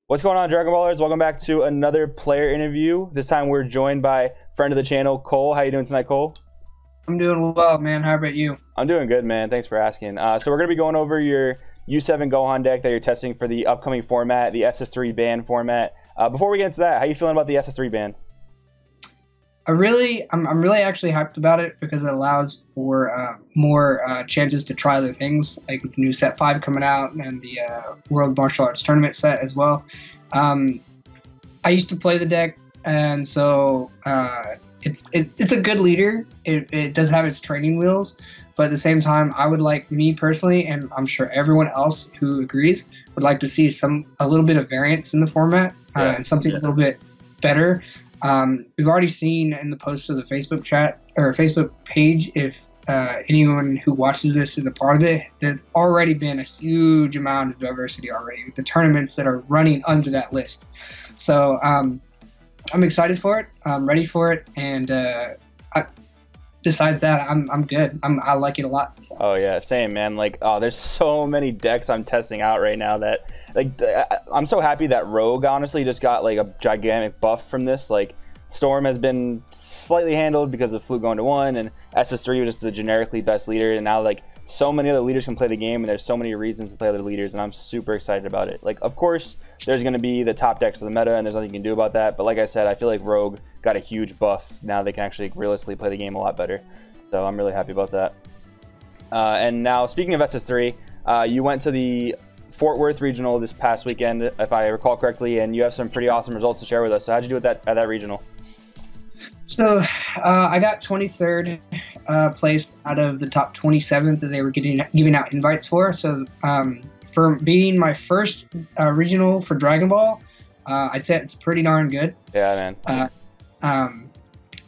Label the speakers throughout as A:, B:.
A: What's going on, Dragon Ballers? Welcome back to another player interview. This time we're joined by friend of the channel, Cole. How you doing tonight, Cole?
B: I'm doing well, man. How about you?
A: I'm doing good, man. Thanks for asking. So we're going to be going over your U7 Gohan deck that you're testing for the upcoming format, the SS3 ban format. Before we get into that, how you feeling about the SS3 ban?
B: I'm really actually hyped about it because it allows for more chances to try other things, like with the new set 5 coming out and the World Martial Arts Tournament set as well. I used to play the deck, and so it's a good leader. It does have its training wheels, but at the same time, I would like, me personally, and I'm sure everyone else who agrees, would like to see a little bit of variance in the format and something a little bit better. We've already seen in the posts of the Facebook chat or Facebook page, if anyone who watches this is a part of it, there's already been a huge amount of diversity already with the tournaments that are running under that list. So I'm excited for it. I'm ready for it, and besides that, I'm good. I like it a lot. So.
A: Oh yeah, same, man. Like, oh, there's so many decks I'm testing out right now that, like, I'm so happy that Rogue honestly just got like a gigantic buff from this. Like, Storm has been slightly handled because of Fluke going to 1, and SS3 was just the generically best leader, and now like so many other leaders can play the game, and there's so many reasons to play other leaders, and I'm super excited about it. Like, of course, there's going to be the top decks of the meta, and there's nothing you can do about that, but like I said, I feel like Rogue got a huge buff. Now they can actually realistically play the game a lot better, so I'm really happy about that. And now, speaking of SS3, you went to the Fort Worth regional this past weekend, if I recall correctly, and you have some pretty awesome results to share with us. So how'd you do at that regional?
B: So I got 23rd place out of the top 27 that they were giving out invites for. So for being my first regional for Dragon Ball, I'd say it's pretty darn good.
A: Yeah, man.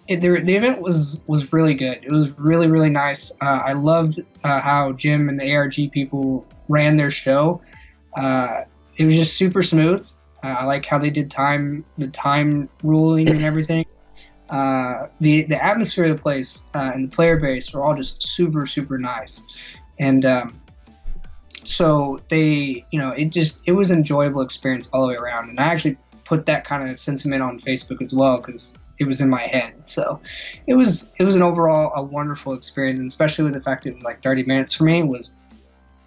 B: The event was really good. It was really, really nice. I loved how Jim and the ARG people ran their show. It was just super smooth. I like how they did the time ruling and everything. The atmosphere of the place and the player base were all just super, super nice. And so it was an enjoyable experience all the way around. And I actually put that kind of sentiment on Facebook as well, because it was in my head. So it was an overall a wonderful experience, and especially with the fact it was like 30 minutes for me was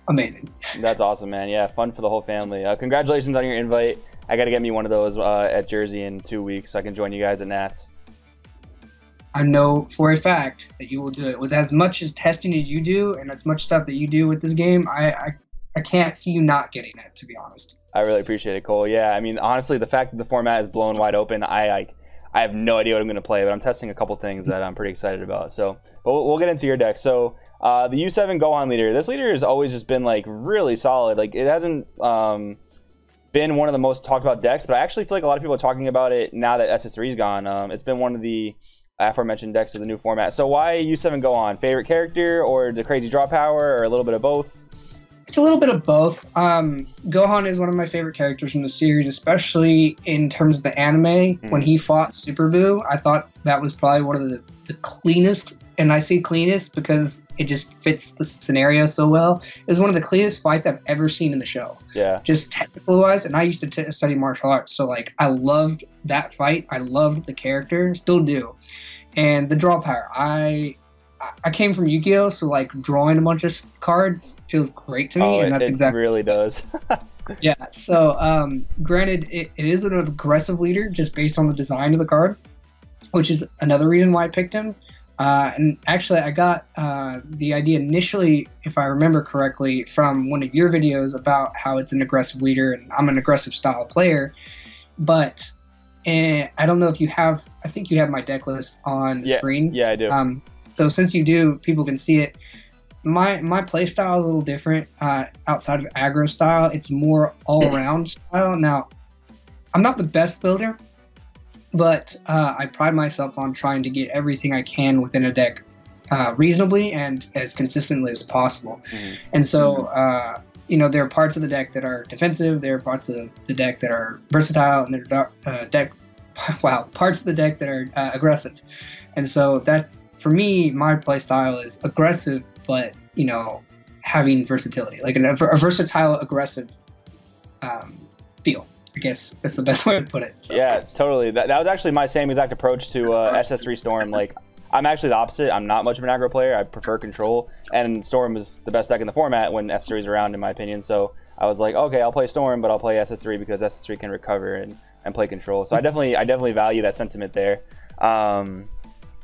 B: amazing.
A: That's awesome, man. Yeah, fun for the whole family. Congratulations on your invite. I got to get me one of those at Jersey in 2 weeks so I can join you guys at Nats.
B: I know for a fact that you will do it. With as much as testing as you do and as much stuff that you do with this game, I can't see you not getting it, to be honest.
A: I really appreciate it, Cole. Yeah, I mean, honestly, the fact that the format is blown wide open, I have no idea what I'm going to play, but I'm testing a couple things that I'm pretty excited about. So, but we'll get into your deck. So, the U7 Gohan leader. This leader has always just been like really solid. Like, it hasn't been one of the most talked about decks, but I actually feel like a lot of people are talking about it now that SS3 is gone. It's been one of the aforementioned decks of the new format. So why U7 Gohan? Favorite character, or the crazy draw power, or a little bit of both?
B: It's a little bit of both. Gohan is one of my favorite characters from the series, especially in terms of the anime. When he fought Super Buu, I thought that was probably one of the cleanest, and I say cleanest because it just fits the scenario so well. It was one of the cleanest fights I've ever seen in the show. Yeah. Just technically wise, and I used to study martial arts, so like I loved that fight. I loved the character, still do. And the draw power, I came from Yu-Gi-Oh, so like drawing a bunch of cards feels great to me, and that's exactly
A: it really does.
B: Yeah. So granted, it is an aggressive leader just based on the design of the card, which is another reason why I picked him. And actually, I got the idea initially, if I remember correctly, from one of your videos about how it's an aggressive leader, and I'm an aggressive style player, but. And I don't know if you have, I think you have my deck list on the screen.
A: Yeah, I do.
B: So since you do, people can see it. My play style is a little different outside of aggro style. It's more all-around style. Now, I'm not the best builder, but I pride myself on trying to get everything I can within a deck reasonably and as consistently as possible. And so, there are parts of the deck that are defensive, there are parts of the deck that are versatile, and there are parts of the deck that are aggressive. And so that, for me, my play style is aggressive, but, having versatility, like a versatile, aggressive feel. I guess that's the best way to put it. So.
A: Yeah, totally. That was actually my same exact approach to SS3 Storm. Like, I'm actually the opposite. I'm not much of an aggro player. I prefer control, and Storm is the best deck in the format when SS3 is around, in my opinion. So I was like, okay, I'll play Storm, but I'll play SS3 because SS3 can recover and play control. So I definitely value that sentiment there.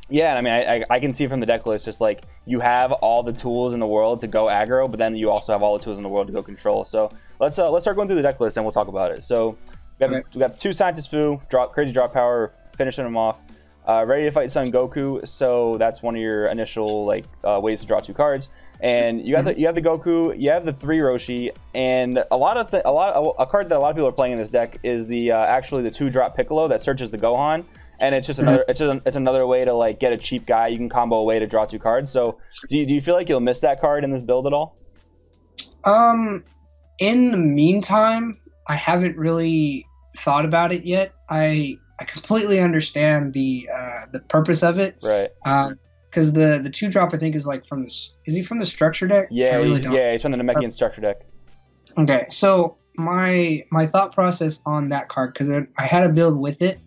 A: Yeah, I mean, I can see from the deck list, just like you have all the tools in the world to go aggro, but then you also have all the tools in the world to go control. So let's start going through the deck list and we'll talk about it. So we got 2 Scientist Fu, crazy drop power, finishing them off. Ready to fight Son Goku. So that's one of your initial like ways to draw 2 cards. And you have the Goku, you have the 3 Roshi, and a card that a lot of people are playing in this deck is the actually the 2-drop Piccolo that searches the Gohan. And it's just another way to like get a cheap guy you can combo away to draw 2 cards. So do you feel like you'll miss that card in this build at all?
B: In the meantime, I haven't really thought about it yet. I completely understand the purpose of it.
A: Right.
B: Because the 2-drop I think is like from the is he from the structure deck?
A: Yeah, he's from the Namekian structure deck.
B: Okay, so my thought process on that card, because I had a build with it.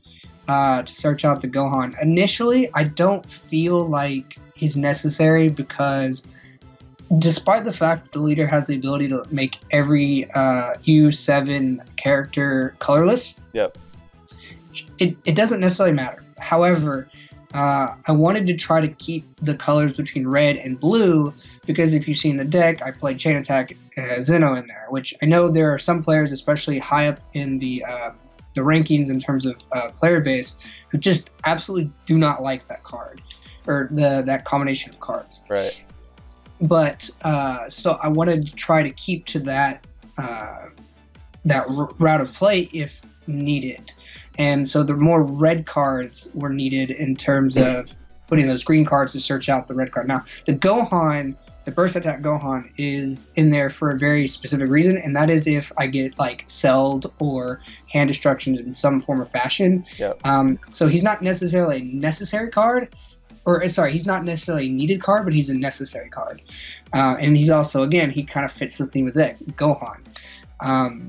B: To search out the Gohan. Initially, I don't feel like he's necessary because despite the fact that the leader has the ability to make every U7 character colorless,
A: yep,
B: it doesn't necessarily matter. However, I wanted to try to keep the colors between red and blue because if you've seen the deck, I played Chain Attack Zeno in there, which I know there are some players, especially high up in the rankings in terms of player base, who just absolutely do not like that card or that combination of cards.
A: Right.
B: But so I wanted to try to keep to that route of play if needed, and so the more red cards were needed in terms of putting those green cards to search out the red card. Now the Gohan. The burst attack Gohan is in there for a very specific reason, and that is if I get like celled or hand destructions in some form or fashion.
A: Yep.
B: So he's not necessarily a necessary card, or sorry, he's not necessarily a needed card, but he's a necessary card. And he's also, again, he kind of fits the theme of the deck, Gohan.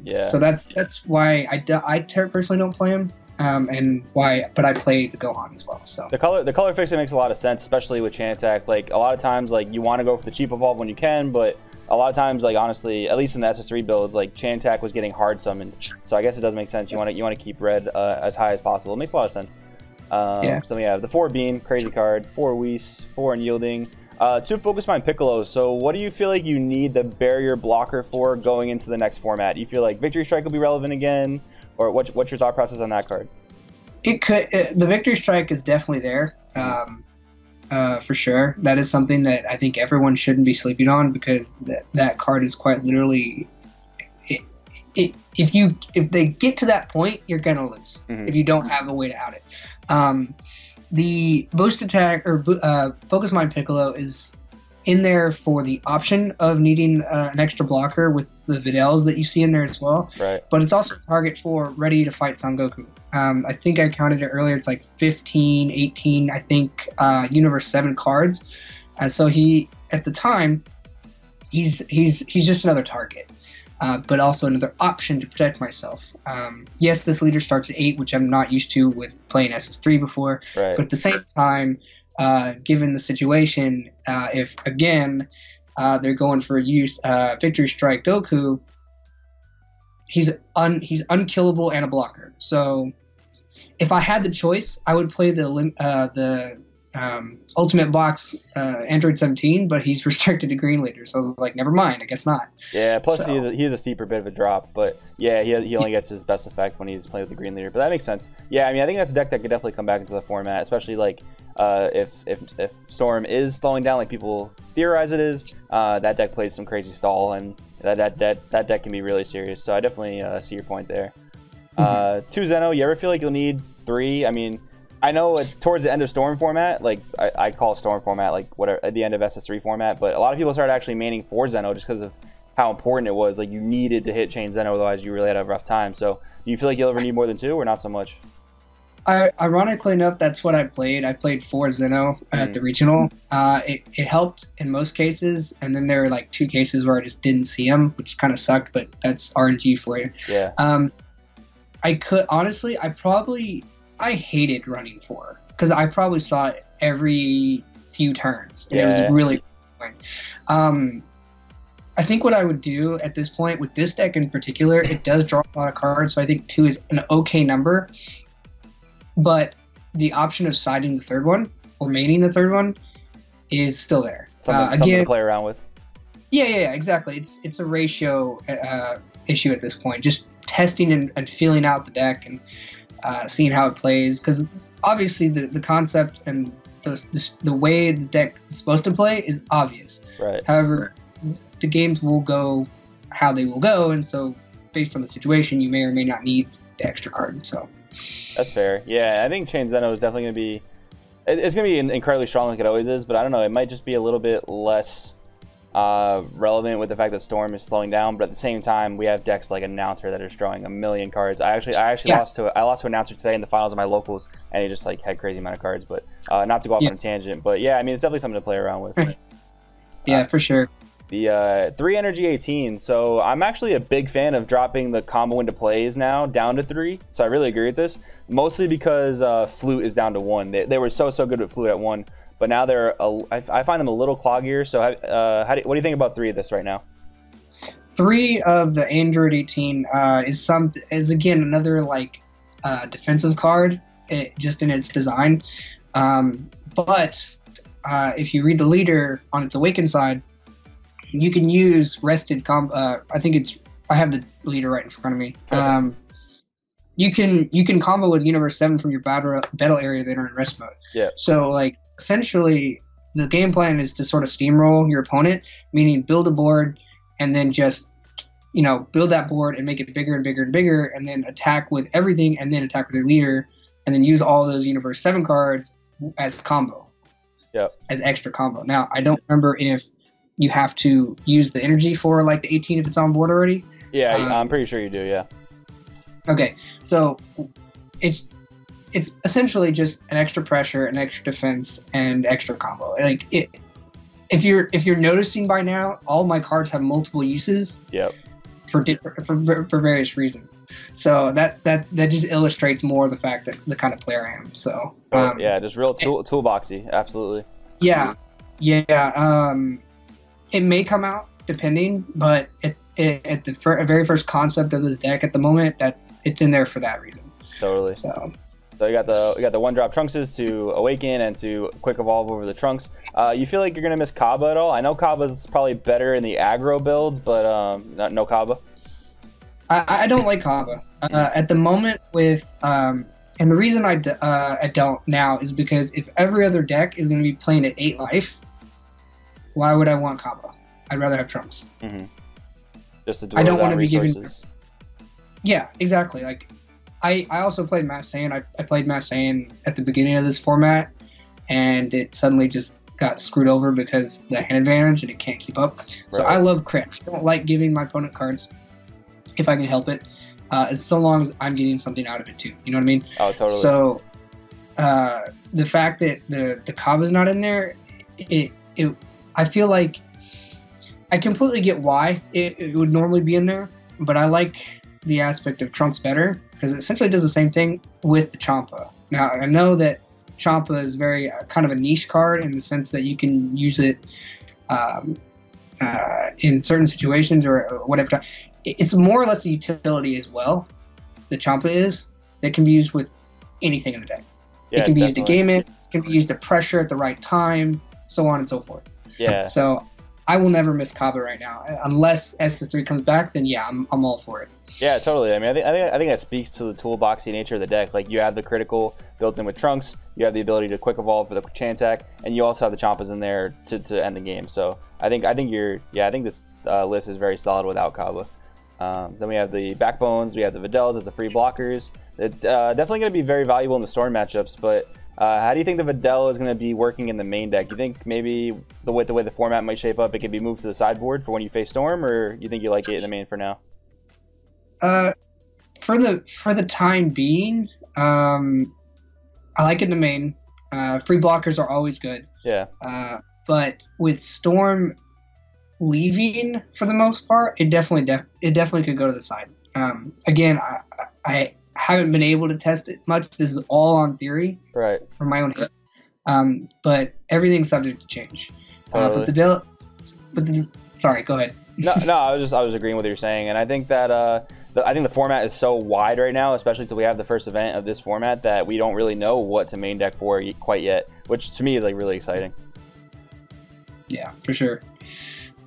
A: Yeah.
B: So that's why I personally don't play him. But I play the Gohan as well. So
A: the color fixing makes a lot of sense, especially with Chain Attack. Like a lot of times, like you want to go for the cheap evolve when you can, but a lot of times, like honestly, at least in the SS3 builds, like Chain Attack was getting hard summoned. So I guess it does make sense. You want to keep red as high as possible. It makes a lot of sense.
B: Yeah.
A: So we have the 4 Beam, crazy card, 4 Whis, 4 Unyielding, 2 Focus Mind Piccolo. So what do you feel like you need the barrier blocker for going into the next format? Do you feel like Victory Strike will be relevant again? Or what's your thought process on that card?
B: It could. The Victory Strike is definitely there, for sure. That is something that I think everyone shouldn't be sleeping on because that card is quite literally. If they get to that point, you're gonna lose if you don't have a way to out it. The boost attack or Focus Mind Piccolo is in there for the option of needing an extra blocker with the Videls that you see in there as well.
A: Right.
B: But it's also a target for Ready to Fight Son Goku. I think I counted it earlier. It's like 15, 18, I think, Universe 7 cards. So he, at the time, he's just another target, but also another option to protect myself. Yes, this leader starts at 8, which I'm not used to with playing SS3 before.
A: Right.
B: But at the same time, given the situation, if again they're going for Victory Strike Goku, he's unkillable and a blocker. So if I had the choice, I would play the Ultimate Box Android 17, but he's restricted to green leader. So I was like, never mind, I guess not.
A: Yeah, plus he is a steeper bit of a drop, but yeah, he only gets his best effect when he's playing with the green leader. But that makes sense. Yeah, I mean, I think that's a deck that could definitely come back into the format, especially like if Storm is stalling down like people theorize it is. That deck plays some crazy stall, and that deck can be really serious. So I definitely see your point there. 2 Zeno, you ever feel like you'll need 3? I mean, I know towards the end of Storm format, like I call Storm format like whatever at the end of SS3 format, but a lot of people started actually maining 4 Zeno just because of how important it was. Like you needed to hit Chain Zeno, otherwise you really had a rough time. So do you feel like you'll ever need more than 2 or not so much?
B: Ironically enough, that's what I played. I played 4 Zeno at the regional. It helped in most cases, and then there were like 2 cases where I just didn't see him, which kind of sucked, but that's RNG for you.
A: Yeah.
B: I could honestly, I hated running 4 because I probably saw it every few turns, and it was
A: Yeah.
B: really annoying. I think what I would do at this point with this deck in particular, it does draw a lot of cards, so I think 2 is an okay number. But the option of siding the third one or maining the third one is still there.
A: Something to play around with.
B: Yeah, exactly. It's a ratio issue at this point. Just testing and feeling out the deck and seeing how it plays. Because obviously the concept and the way the deck is supposed to play is obvious.
A: Right.
B: However, the games will go how they will go, and so based on the situation, you may or may not need the extra card. So
A: that's fair. Yeah, I think Chain Zeno is definitely going to be. It's going to be incredibly strong like it always is, but I don't know. It might just be a little bit less relevant with the fact that Storm is slowing down. But at the same time, we have decks like Announcer that are drawing a million cards. I actually lost to Announcer today in the finals of my locals, and he just like had crazy amount of cards. But not to go off on a tangent, but yeah, I mean it's definitely something to play around with.
B: Yeah, for sure.
A: The 3 energy 18. So I'm actually a big fan of dropping the combo into plays now down to 3. So I really agree with this, mostly because Flute is down to 1. They were so good with Flute at 1, but now I find them a little cloggier. So what do you think about 3 of this right now?
B: 3 of the Android 18 is again another like defensive card, just in its design. But if you read the leader on its Awaken side, you can use rested combo. I have the leader right in front of me.
A: Okay.
B: You can combo with Universe 7 from your battle area that are in rest mode.
A: Yeah.
B: So like essentially the game plan is to sort of steamroll your opponent, meaning build a board and then just build that board and make it bigger and bigger and bigger, and then attack with everything, and then attack with your leader, and then use all those Universe 7 cards as combo.
A: Yep.
B: As extra combo. Now I don't remember if you have to use the energy for like the 18 if it's on board already.
A: Yeah, I'm pretty sure you do. Yeah.
B: Okay, so it's essentially just an extra pressure, an extra defense, and extra combo. Like if you're noticing by now, all my cards have multiple uses.
A: Yep.
B: For various reasons. So that just illustrates more the fact that the kind of player I am. So
A: yeah, just real toolboxy. Absolutely.
B: Yeah. It may come out depending, but at the very first concept of this deck at the moment, that it's in there for that reason.
A: Totally.
B: So
A: you got the 1-drop Trunkses to Awaken and to Quick Evolve over the Trunks. You feel like you're gonna miss Kaba at all? I know Kaba's probably better in the aggro builds, but no Kaba.
B: I don't like Kaba at the moment with and the reason I don't now is because if every other deck is going to be playing at 8 life, why would I want Kaba? I'd rather have Trunks.
A: Mm-hmm. Just to
B: I don't want to be
A: resources.
B: giving. Yeah, exactly. Like I also played Mass Saiyan. I played Mass Saiyan at the beginning of this format, and it suddenly just got screwed over because the hand advantage and it can't keep up. So
A: Right.
B: I love crit. I don't like giving my opponent cards if I can help it, as so long as I'm getting something out of it too. You know what I mean?
A: Oh, totally.
B: So the fact that the Kaba's not in there, I feel like I completely get why it would normally be in there, but I like the aspect of Trunks better because it essentially does the same thing with the Champa. Now I know that Champa is very kind of a niche card in the sense that you can use it in certain situations or whatever. It's more or less a utility as well. The Champa is that can be used with anything in the deck.
A: Yeah,
B: it can be used to
A: definitely.
B: game it. It can be used to pressure at the right time, so on and so forth.
A: Yeah.
B: So I will never miss Kaba right now, unless SS3 comes back. Then yeah, I'm all for it.
A: Yeah, totally. I mean, I think that speaks to the toolboxy nature of the deck. Like you have the critical built in with Trunks, you have the ability to quick evolve for the Chantac, and you also have the Champas in there to end the game. So I think this list is very solid without Kaba. Then we have the Backbones, we have the Videls as the free blockers. It's definitely going to be very valuable in the Storm matchups, but how do you think the Videl is going to be working in the main deck? You think maybe the way the format might shape up, it could be moved to the sideboard for when you face Storm, or you think you like it in the main for now?
B: For the time being, I like it in the main. Free blockers are always good.
A: Yeah.
B: But with Storm leaving for the most part, it definitely could go to the side. Again, I haven't been able to test it much. This is all on theory,
A: Right.
B: For my own head. But everything's subject to change.
A: Totally.
B: Sorry, go ahead.
A: No, I was agreeing with what you're saying, and I think that I think the format is so wide right now, especially until we have the first event of this format, that we don't really know what to main deck for quite yet, which to me is like really exciting.
B: Yeah, for sure.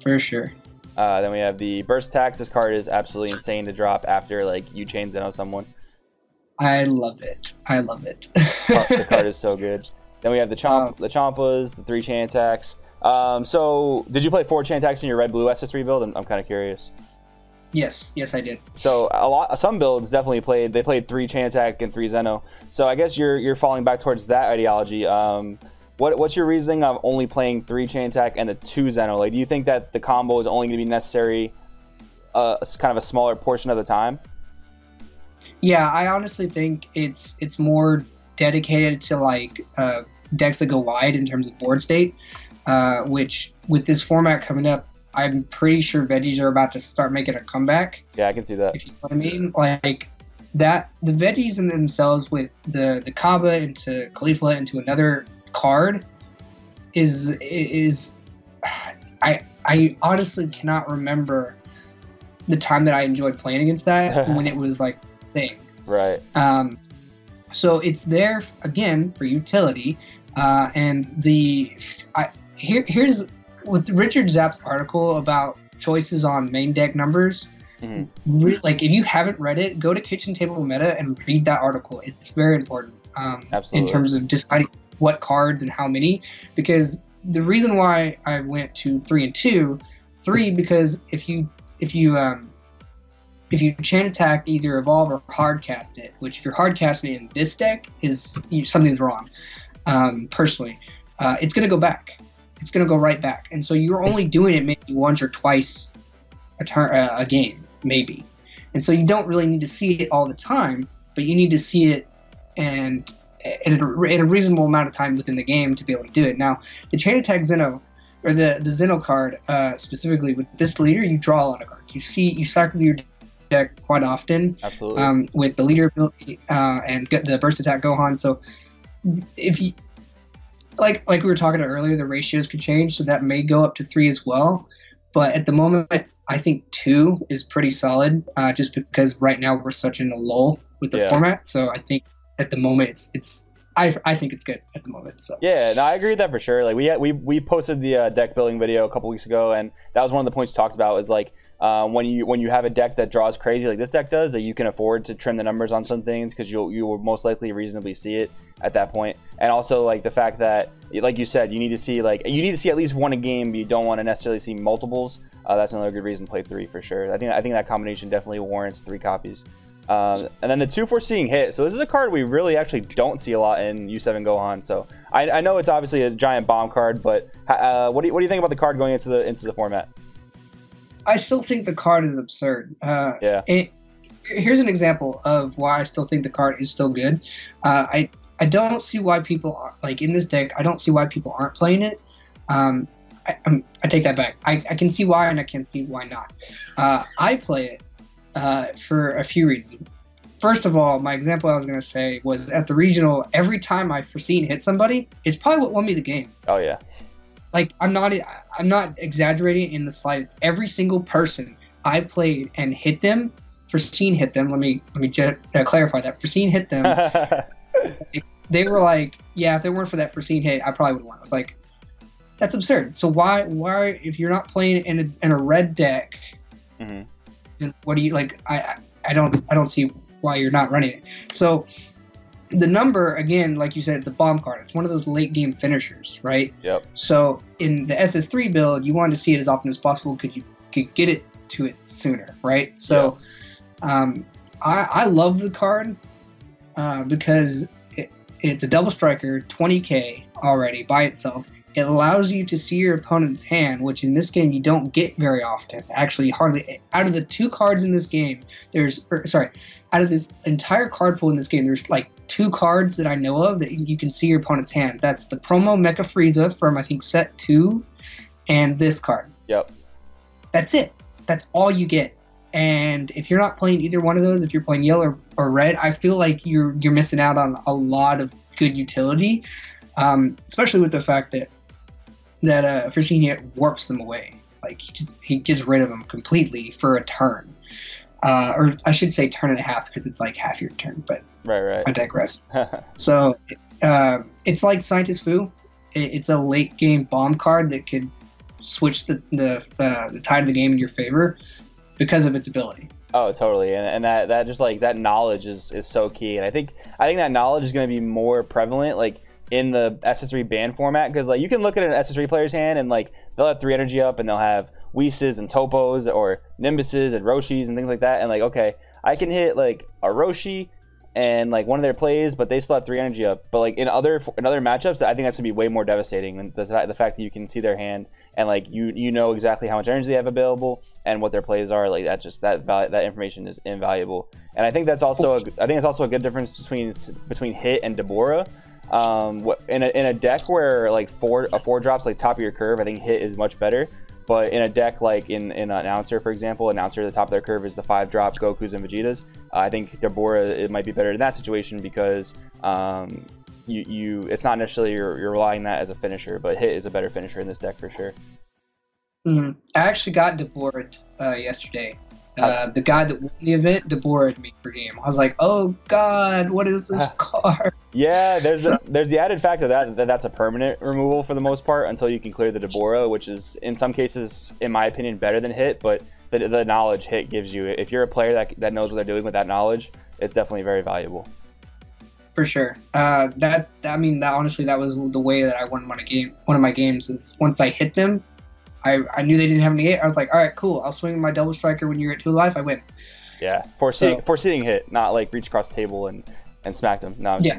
A: Then we have the burst attacks. This card is absolutely insane to drop after like you chain Zeno someone.
B: I love it.
A: The card is so good. Then we have the Chompas, the 3 chain attacks. So did you play 4 chain attacks in your red blue SS3 build? I'm kind of curious.
B: Yes, I did.
A: So some builds definitely played 3 chain attack and 3 Zeno. So I guess you're falling back towards that ideology. What's your reasoning of only playing 3 chain attack and the 2 Zeno? Like, do you think that the combo is only going to be necessary kind of a smaller portion of the time?
B: Yeah, I honestly think it's more dedicated to like decks that go wide in terms of board state, which with this format coming up, I'm pretty sure veggies are about to start making a comeback.
A: Yeah, I can see that.
B: If you know what I mean, like that, the veggies in themselves with the Kaba into Kohle into another card is I honestly cannot remember the time that I enjoyed playing against that when it was like a thing.
A: Right.
B: So it's there again for utility, and here's with Richard Zapp's article about choices on main deck numbers. Like if you haven't read it, go to Kitchen Table Meta and read that article. It's very important in terms of deciding what cards and how many. Because the reason why I went to 3 and 2, 3 because if you chain attack, either evolve or hard cast it, which if you're hard casting it in this deck, something's wrong. Personally, it's going to go back. It's going to go right back. And so you're only doing it maybe once or twice a game, maybe. And so you don't really need to see it all the time, but you need to see it in a reasonable amount of time within the game to be able to do it. Now, the chain attack Zeno, or the Zeno card specifically, with this leader, you draw a lot of cards. You cycle your deck quite often.
A: Absolutely.
B: With the leader ability and the burst attack Gohan. So if you like we were talking about earlier, the ratios could change, so that may go up to 3 as well. But at the moment, I think 2 is pretty solid, just because right now we're such in a lull with the format. So I think at the moment I think it's good at the moment. So
A: yeah, no, I agree with that for sure. Like we posted the deck building video a couple weeks ago, and that was one of the points talked about. Is like when you have a deck that draws crazy like this deck does, that you can afford to trim the numbers on some things because you will most likely reasonably see it at that point. And also like the fact that, like you said, you need to see at least one a game, but you don't want to necessarily see multiples. That's another good reason to play 3 for sure. I think that combination definitely warrants 3 copies. And then the 2 foreseeing hit. So this is a card we really actually don't see a lot in U7 Gohan. So I know it's obviously a giant bomb card, but what do you think about the card going into the format?
B: I still think the card is absurd. Here's an example of why I still think the card is still good. I don't see why people are, like in this deck. I don't see why people aren't playing it. I take that back. I can see why, and I can see why not. I play it for a few reasons. First of all, my example I was going to say was at the regional, every time I foreseen hit somebody, it's probably what won me the game.
A: Oh yeah.
B: Like I'm not exaggerating in the slightest. Every single person I played and hit them, foreseen hit them. Let me clarify that. Foreseen hit them. They were like, yeah, if it weren't for that foreseen hit, I probably would have won. I was like, that's absurd. So why if you're not playing in a red deck, then what do you like? I don't see why you're not running it. So the number, again, like you said, it's a bomb card. It's one of those late game finishers, right?
A: Yep.
B: So in the SS3 build, you wanted to see it as often as possible because you could get it to it sooner, right? So I love the card because it's a double striker, 20k already by itself. It allows you to see your opponent's hand, which in this game you don't get very often. Actually, hardly. Out of the 2 cards in this game, out of this entire card pool in this game, there's like 2 cards that I know of that you can see your opponent's hand. That's the promo Mecha Frieza from, I think, set 2, and this card.
A: Yep.
B: That's it. That's all you get. And if you're not playing either one of those, if you're playing yellow or red, I feel like you're missing out on a lot of good utility, especially with the fact that Foreseen Hit warps them away. Like he gets rid of them completely for a turn, or I should say turn and a half, because it's like half your turn. But
A: right.
B: I digress. So it's like Scientist Fu. It's a late game bomb card that could switch the tide of the game in your favor because of its ability.
A: Oh, totally, and that just like that knowledge is so key, and I think that knowledge is going to be more prevalent like in the SS3 ban format, because like you can look at an SS3 player's hand and like they'll have 3 energy up and they'll have Whis and Topos or Nimbuses and Roshis and things like that, and like okay, I can hit like a Roshi and like one of their plays, but they still have 3 energy up. But like in other matchups, I think that's gonna be way more devastating than the fact that you can see their hand and like you know exactly how much energy they have available and what their plays are. Like that information is invaluable. And I think that's also a good difference between Hit and Deborah. In a deck where like a 4 drops like top of your curve, I think Hit is much better. But in a deck like in Announcer, for example, Announcer at the top of their curve is the 5 drop Gokus and Vegetas. I think Deborah, it might be better in that situation because it's not necessarily you're relying on that as a finisher, but Hit is a better finisher in this deck for sure.
B: I actually got Deborah yesterday. The guy that won the event, Deborah me per game. I was like, oh god, what is this card?
A: Yeah, there's the added fact of that's a permanent removal for the most part until you can clear the Deborah, which is in some cases, in my opinion, better than Hit. But the knowledge Hit gives you, if you're a player that knows what they're doing with that knowledge, it's definitely very valuable.
B: For sure. Honestly, that was the way that I won one of my games. Is once I hit them, I knew they didn't have any hit. I was like, all right, cool. I'll swing my double striker when you're at 2 life. I win.
A: Yeah, foreseeing Hit, not like reach across the table and smack them. No.
B: Yeah.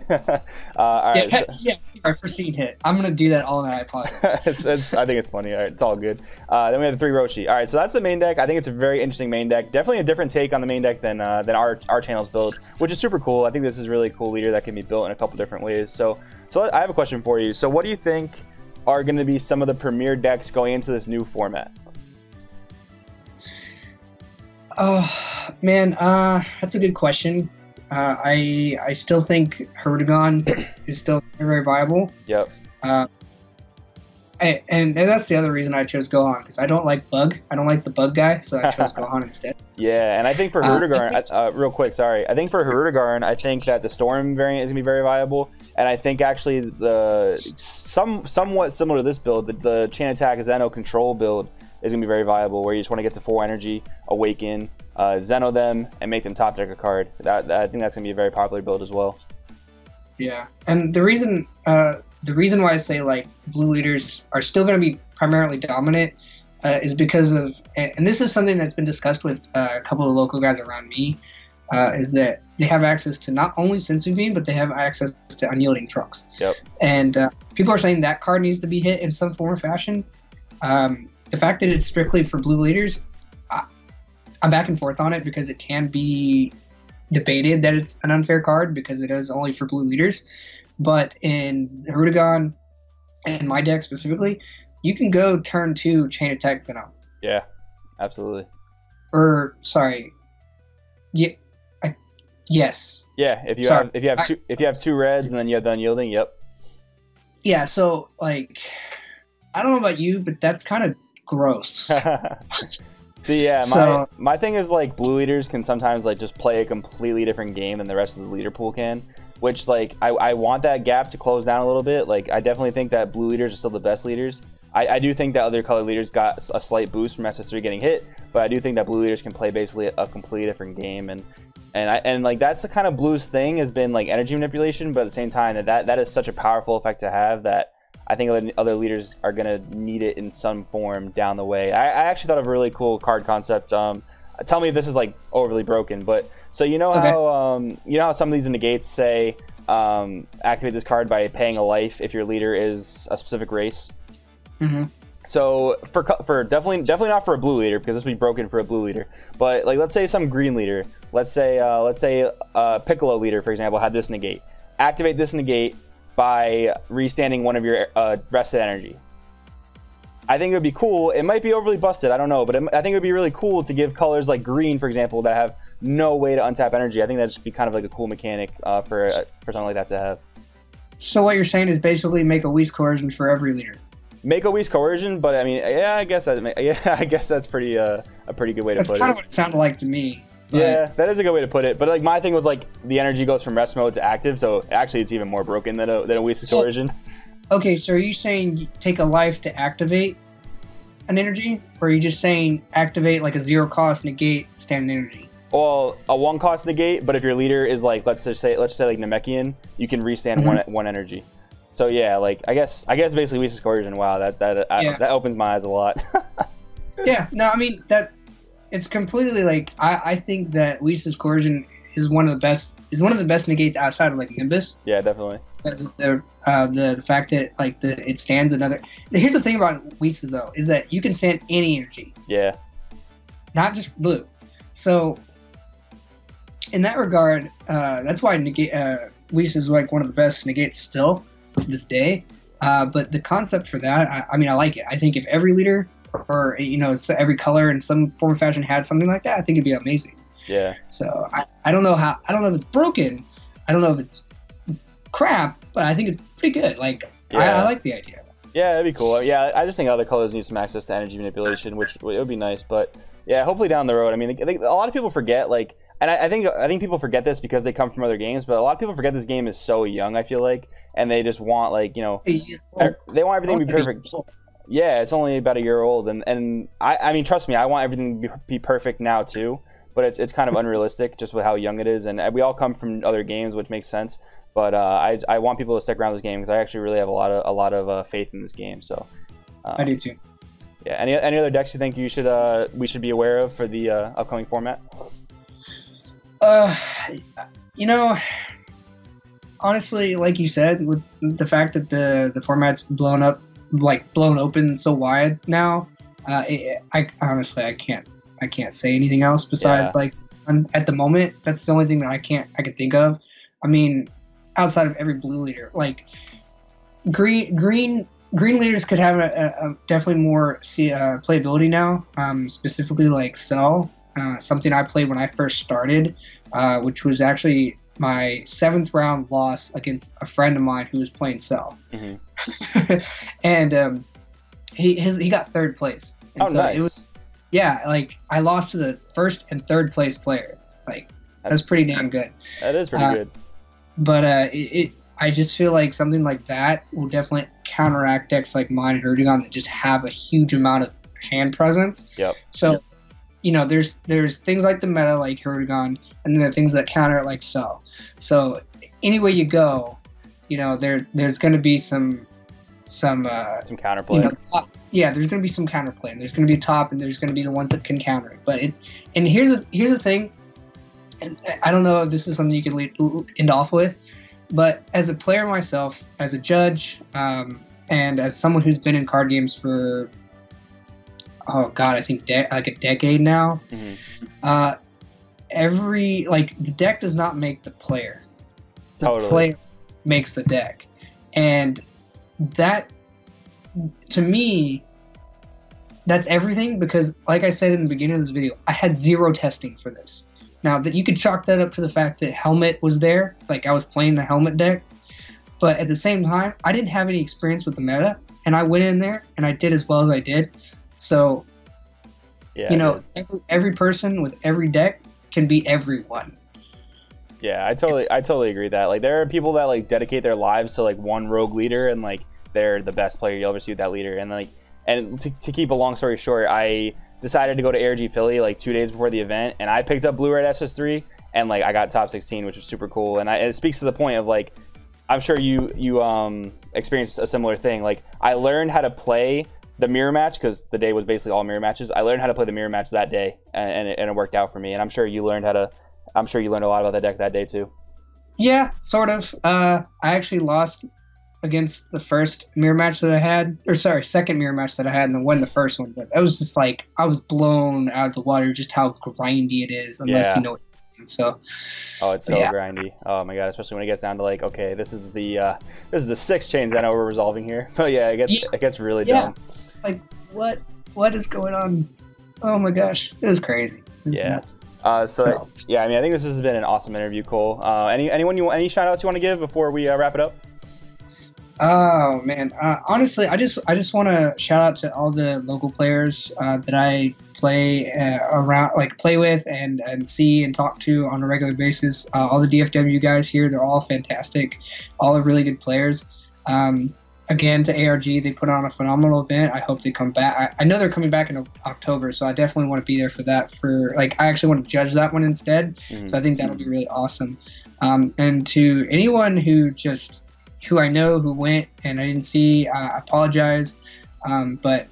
A: All right.
B: Sorry, foreseeing Hit. I'm gonna do that all night. I apologize.
A: I think it's funny. All right, it's all good. Then we have the 3 Roshi. All right, so that's the main deck. I think it's a very interesting main deck. Definitely a different take on the main deck than our channel's build, which is super cool. I think this is a really cool leader that can be built in a couple different ways. So I have a question for you. So what do you think are going to be some of the premier decks going into this new format?
B: Oh man, that's a good question. I still think Herutagon is still very viable.
A: Yep.
B: And that's the other reason I chose Gohan, because I don't like Bug. I don't like the Bug guy, so I chose Gohan instead.
A: Yeah, and I think for Herutagarn, real quick, sorry. I think for Herutagarn, I think that the Storm variant is going to be very viable. And I think actually somewhat similar to this build, the Chain Attack Zeno Control build is going to be very viable, where you just want to get to 4 energy, Awaken, Zeno them, and make them top deck a card. I think that's going to be a very popular build as well.
B: Yeah, and the reason why I say like blue leaders are still going to be primarily dominant is because of, and this is something that's been discussed with a couple of local guys around me, is that they have access to not only Sensu Beam, but they have access to Unyielding Trunks.
A: Yep.
B: And people are saying that card needs to be hit in some form or fashion. The fact that it's strictly for blue leaders, I'm back and forth on it, because it can be debated that it's an unfair card because it is only for blue leaders. But in Herutagon and my deck specifically, you can go turn 2 Chain Attack Zeno.
A: Yeah, absolutely.
B: Or sorry, yes.
A: Yeah, if you have 2 reds and then you have the Unyielding, yep.
B: Yeah, so like, I don't know about you, but that's kind of gross.
A: See, yeah, my thing is like blue leaders can sometimes like just play a completely different game than the rest of the leader pool can, which like I want that gap to close down a little bit. Like I definitely think that blue leaders are still the best leaders. I do think that other color leaders got a slight boost from SS3 getting hit, but I do think that blue leaders can play basically a completely different game, and like that's the kind of blues thing has been like energy manipulation, but at the same time that is such a powerful effect to have that I think other leaders are going to need it in some form down the way. I actually thought of a really cool card concept. Tell me if this is like overly broken, but so you know how some of these negates say activate this card by paying a life if your leader is a specific race.
B: Mm-hmm.
A: So for definitely not for a blue leader, because this would be broken for a blue leader. But like let's say some green leader, let's say Piccolo leader, for example, had this negate. Activate this negate by restanding one of your rested energy. I think it would be cool. It might be overly busted, I don't know, but I think it would be really cool to give colors like green, for example, that have no way to untap energy. I think that'd just be kind of like a cool mechanic for something like that to have.
B: So what you're saying is basically make a Whis coercion for every leader.
A: Make a Whis coercion, but I mean, yeah, I guess that's pretty a pretty good way to put it.
B: That's kind of what it sounded like to me. But...
A: yeah, that is a good way to put it. But like my thing was like the energy goes from rest mode to active, so actually it's even more broken than a Whis coercion.
B: Okay, so are you saying you take a life to activate an energy, or are you just saying activate like a 0 cost negate standing energy?
A: Well, a 1 cost negate, but if your leader is like let's say like Namekian, you can restand one energy. So yeah, like I guess basically Whis coercion. Wow, that opens my eyes a lot.
B: Yeah, no, I mean that it's completely like I think that Whis coercion is one of the best negates outside of like Nimbus.
A: Yeah, definitely.
B: Because the fact that like it stands another. Here's the thing about Whis though is that you can stand any energy.
A: Yeah. Not
B: just blue. So in that regard, that's why Whis is like one of the best negates still to this day. But the concept for that, I mean, I like it. I think if every leader or every color in some form or fashion had something like that, I think it'd be amazing.
A: Yeah.
B: So I don't know if it's broken. I don't know if it's crap, but I think it's pretty good. Like I like the idea.
A: Yeah, that'd be cool. Yeah, I just think other colors need some access to energy manipulation, which it would be nice. But yeah, hopefully down the road. I mean, I think a lot of people forget and I think people forget this because they come from other games, but a lot of people forget this game is so young, I feel like, and they just want they want everything to be perfect. Yeah, it's only about a year old, and I mean, trust me, I want everything to be perfect now too, but it's kind of unrealistic just with how young it is, and we all come from other games, which makes sense. But I want people to stick around this game because I actually really have a lot of faith in this game. So
B: I do too.
A: Yeah. Any other decks you think we should be aware of for the upcoming format?
B: Honestly, like you said, with the fact that the format's blown open so wide now, I honestly I can't say anything else besides at the moment that's the only thing that I can think of. I mean, outside of every blue leader, like green leaders could have a definitely more playability now. Specifically like Cell, something I played when I first started, which was actually my 7th round loss against a friend of mine who was playing Cell. Mm-hmm. And he got 3rd place. And so
A: nice.
B: It was, like I lost to the 1st and 3rd place player. Like that's pretty damn good.
A: That is pretty good.
B: But I just feel like something like that will definitely counteract decks like mine and Erdogan that just have a huge amount of hand presence.
A: Yep.
B: So, there's things like the meta like Erdogan, and then there are things that counter it like Cell. So anyway you go, there's going to be some
A: counterplay.
B: There's going to be some counterplay, and there's going to be top, and there's going to be the ones that can counter it. But here's the thing. And I don't know if this is something you can end off with, but as a player myself, as a judge, and as someone who's been in card games for, I think like a decade now, mm-hmm. The deck does not make the player. The player makes the deck. And that, to me, that's everything because, like I said in the beginning of this video, I had 0 testing for this. Now, that you could chalk that up to the fact that Helmet was there, like I was playing the Helmet deck, but at the same time, I didn't have any experience with the meta, and I went in there and I did as well as I did. So, every person with every deck can beat everyone.
A: Yeah, I totally agree with that. Like, there are people that like dedicate their lives to like one rogue leader, and like they're the best player you'll ever see with that leader. And to keep a long story short, I decided to go to ARG Philly like 2 days before the event, and I picked up Blue Red SS3, and like I got top 16, which was super cool. And it speaks to the point of like, I'm sure you experienced a similar thing. Like, I learned how to play the mirror match because the day was basically all mirror matches. I learned how to play the mirror match that day, and it worked out for me. And I'm sure you learned a lot about that deck that day too. Yeah,
B: sort of. I actually lost against the first mirror match that I had, second mirror match that I had, and then won the first one. But I was just like, I was blown out of the water just how grindy it is, unless you know it. So.
A: Oh, it's so grindy. Oh my god, especially when it gets down to like, okay, this is the 6 chains I know we're resolving here. But yeah, it gets really dumb.
B: like, what is going on? Oh my gosh, it was crazy. It was nuts.
A: So yeah, I mean, I think this has been an awesome interview, Cole. Any shout outs you want to give before we wrap it up?
B: Oh man, honestly, I just want to shout out to all the local players that I play play with and see and talk to on a regular basis. All the DFW guys here, they're all fantastic, all are really good players. Again, to ARG, they put on a phenomenal event. I hope they come back. I know they're coming back in October, so I definitely want to be there for that. I actually want to judge that one instead. So I think that'll be really awesome. And to anyone who I know who went and I didn't see, I apologize. But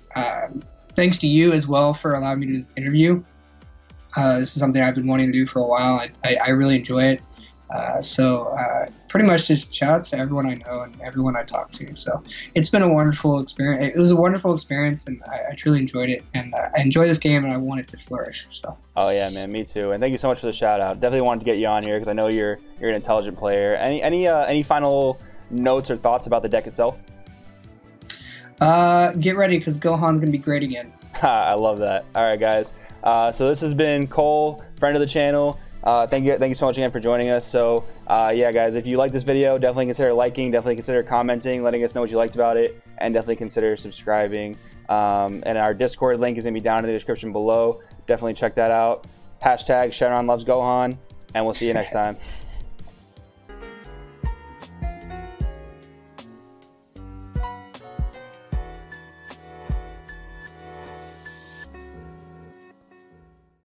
B: thanks to you as well for allowing me to do this interview. This is something I've been wanting to do for a while. I really enjoy it. So pretty much just shout outs to everyone I know and everyone I talk to. So it's been a wonderful experience. It was a wonderful experience, and I truly enjoyed it. And I enjoy this game, and I want it to flourish. So. Oh
A: yeah, man, me too. And thank you so much for the shout out. Definitely wanted to get you on here because I know you're an intelligent player. Any final notes or thoughts about the deck itself?
B: Get ready because Gohan's gonna be great again.
A: I love that. All right, guys. So this has been Cole, friend of the channel. Thank you so much again for joining us. So yeah, guys, if you like this video, definitely consider liking, definitely consider commenting, letting us know what you liked about it, and definitely consider subscribing. And our Discord link is gonna be down in the description below. Definitely check that out. Hashtag Sharon loves Gohan, and we'll see you next time.